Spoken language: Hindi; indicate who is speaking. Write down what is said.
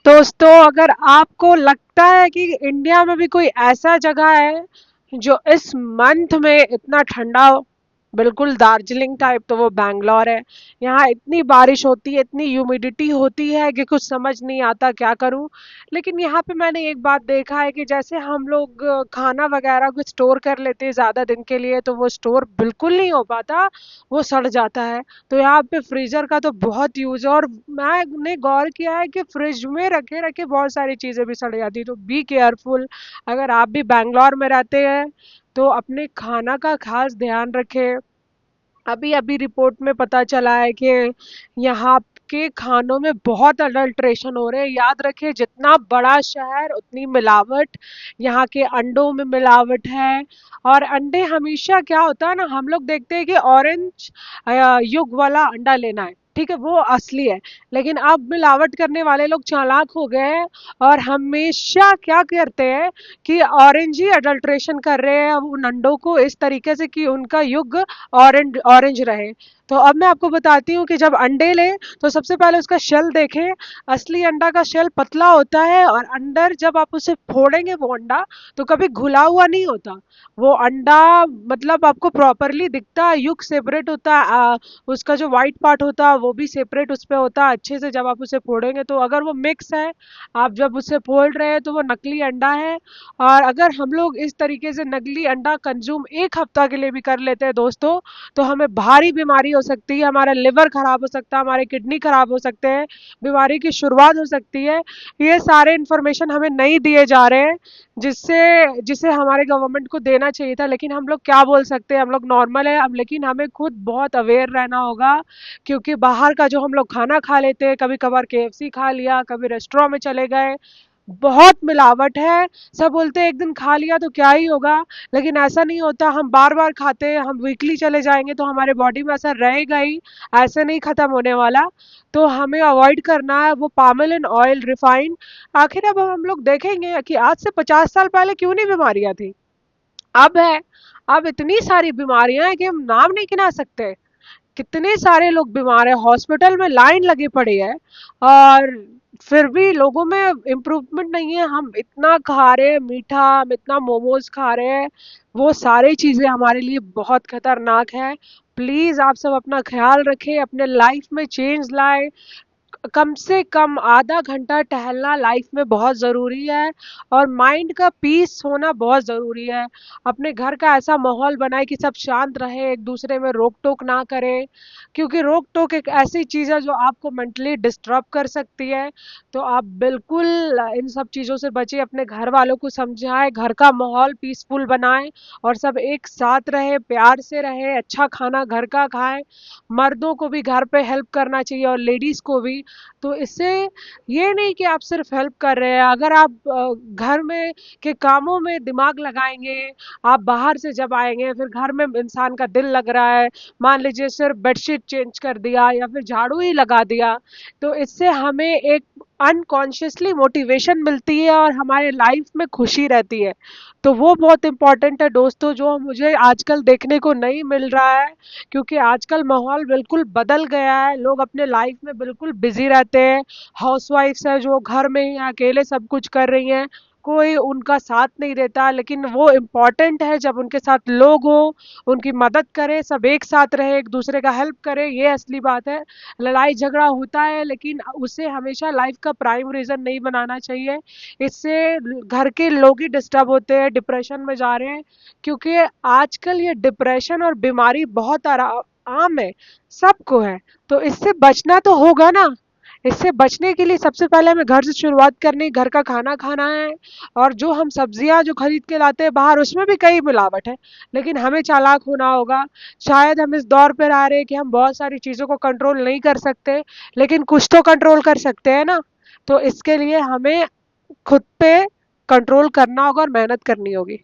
Speaker 1: दोस्तों, अगर आपको लगता है कि इंडिया में भी कोई ऐसा जगह है जो इस मंथ में इतना ठंडा हो, बिल्कुल दार्जिलिंग टाइप, तो वो बैंगलोर है। यहाँ इतनी बारिश होती है, इतनी ह्यूमिडिटी होती है कि कुछ समझ नहीं आता क्या करूं। लेकिन यहाँ पे मैंने एक बात देखा है कि जैसे हम लोग खाना वगैरह को स्टोर कर लेते हैं ज़्यादा दिन के लिए, तो वो स्टोर बिल्कुल नहीं हो पाता, वो सड़ जाता है। तो यहाँ पे फ्रीजर का तो बहुत यूज है, और मैंने गौर किया है कि फ्रिज में रखे रखे बहुत सारी चीजें भी सड़ जाती है। तो बी केयरफुल। अगर आप भी बैंगलोर में रहते हैं तो अपने खाना का खास ध्यान रखें। अभी अभी रिपोर्ट में पता चला है कि यहाँ के खानों में बहुत अडल्ट्रेशन हो रहे हैं। याद रखें, जितना बड़ा शहर उतनी मिलावट। यहाँ के अंडों में मिलावट है। और अंडे हमेशा क्या होता है ना, हम लोग देखते हैं कि ऑरेंज युग वाला अंडा लेना है, ठीक है, वो असली है। लेकिन अब मिलावट करने वाले लोग चालाक हो गए हैं और हमेशा क्या करते हैं कि ऑरेंज ही अडल्ट्रेशन कर रहे हैं उन अंडों को, इस तरीके से कि उनका युग ऑरेंज ऑरेंज रहे। तो अब मैं आपको बताती हूँ कि जब अंडे लें तो सबसे पहले उसका शेल देखें। असली अंडा का शेल पतला होता है, और अंदर जब आप उसे फोड़ेंगे वो अंडा, तो कभी घुला हुआ नहीं होता। वो अंडा मतलब आपको प्रॉपरली दिखता है, युग सेपरेट होता है। उसका जो वाइट पार्ट होता है वो भी सेपरेट उस पे होता है अच्छे से। जब आप उसे फोड़ेंगे तो अगर वो मिक्स है, आप जब उसे फोड़ रहे हैं, तो वो नकली अंडा है। और अगर हम लोग इस तरीके से नकली अंडा कंज्यूम एक हफ्ता के लिए भी कर लेते हैं दोस्तों, तो हमें भारी बीमारी हो सकती है। हमारा लिवर खराब हो सकता है, हमारे किडनी खराब हो सकते हैं, बीमारी की शुरुआत हो सकती है। ये सारे इन्फॉर्मेशन हमें नहीं दिए जा रहे हैं, जिससे जिसे हमारे गवर्नमेंट को देना चाहिए था। लेकिन हम लोग क्या बोल सकते हैं, हम लोग नॉर्मल है अब, लेकिन हमें खुद बहुत अवेयर रहना होगा। क्योंकि बाहर का जो हम लोग खाना खा लेते हैं, कभी कभार केएफसी खा लिया, कभी रेस्टोरेंट में चले गए, बहुत मिलावट है। सब बोलते हैं एक दिन खा लिया तो क्या ही होगा, लेकिन ऐसा नहीं होता। हम बार बार खाते हैं, हम वीकली चले जाएंगे तो हमारे बॉडी में असर रहेगा ही, ऐसे नहीं खत्म होने वाला। तो हमें अवॉइड करना है वो पामोलिन ऑयल, रिफाइंड। आखिर अब हम लोग देखेंगे कि आज से 50 साल पहले क्यों नहीं बीमारियां थी, अब है। अब इतनी सारी बीमारियां हैं कि हम नाम नहीं गिना सकते। कितने सारे लोग बीमार हैं, हॉस्पिटल में लाइन लगी पड़ी है, और फिर भी लोगों में इम्प्रूवमेंट नहीं है। हम इतना खा रहे हैं मीठा, हम इतना मोमोज खा रहे हैं, वो सारी चीजें हमारे लिए बहुत खतरनाक है। प्लीज आप सब अपना ख्याल रखें, अपने लाइफ में चेंज लाएं। कम से कम आधा घंटा टहलना लाइफ में बहुत ज़रूरी है, और माइंड का पीस होना बहुत ज़रूरी है। अपने घर का ऐसा माहौल बनाए कि सब शांत रहे, एक दूसरे में रोक टोक ना करें। क्योंकि रोक टोक एक ऐसी चीज़ है जो आपको मेंटली डिस्टर्ब कर सकती है। तो आप बिल्कुल इन सब चीज़ों से बचिए, अपने घर वालों को समझाएं, घर का माहौल पीसफुल बनाएं, और सब एक साथ रहे, प्यार से रहे, अच्छा खाना घर का खाएं। मर्दों को भी घर पे हेल्प करना चाहिए और लेडीज को भी। तो इससे ये नहीं कि आप सिर्फ हेल्प कर रहे हैं, अगर आप घर में के कामों में दिमाग लगाएंगे, आप बाहर से जब आएंगे फिर घर में इंसान का दिल लग रहा है, मान लीजिए सिर्फ बेडशीट चेंज कर दिया या फिर झाड़ू ही लगा दिया, तो इससे हमें एक अनकॉन्शियसली मोटिवेशन मिलती है और हमारे लाइफ में खुशी रहती है। तो वो बहुत इंपॉर्टेंट है दोस्तों, जो मुझे आजकल देखने को नहीं मिल रहा है। क्योंकि आजकल माहौल बिल्कुल बदल गया है, लोग अपने लाइफ में बिल्कुल बिजी रहते हैं। हाउसवाइफ्स है जो घर में ही अकेले सब कुछ कर रही हैं, कोई उनका साथ नहीं देता। लेकिन वो इम्पोर्टेंट है जब उनके साथ लोग हो, उनकी मदद करें, सब एक साथ रहे, एक दूसरे का हेल्प करें, ये असली बात है। लड़ाई झगड़ा होता है, लेकिन उसे हमेशा लाइफ का प्राइम रीजन नहीं बनाना चाहिए। इससे घर के लोग ही डिस्टर्ब होते हैं, डिप्रेशन में जा रहे हैं। क्योंकि आजकल ये डिप्रेशन और बीमारी बहुत आम है, सबको है। तो इससे बचना तो होगा ना। इससे बचने के लिए सबसे पहले हमें घर से शुरुआत करनी, घर का खाना खाना है। और जो हम सब्जियां जो खरीद के लाते हैं बाहर, उसमें भी कई मिलावट है, लेकिन हमें चालाक होना होगा। शायद हम इस दौर पर आ रहे हैं कि हम बहुत सारी चीजों को कंट्रोल नहीं कर सकते, लेकिन कुछ तो कंट्रोल कर सकते हैं ना। तो इसके लिए हमें खुद पे कंट्रोल करना होगा और मेहनत करनी होगी।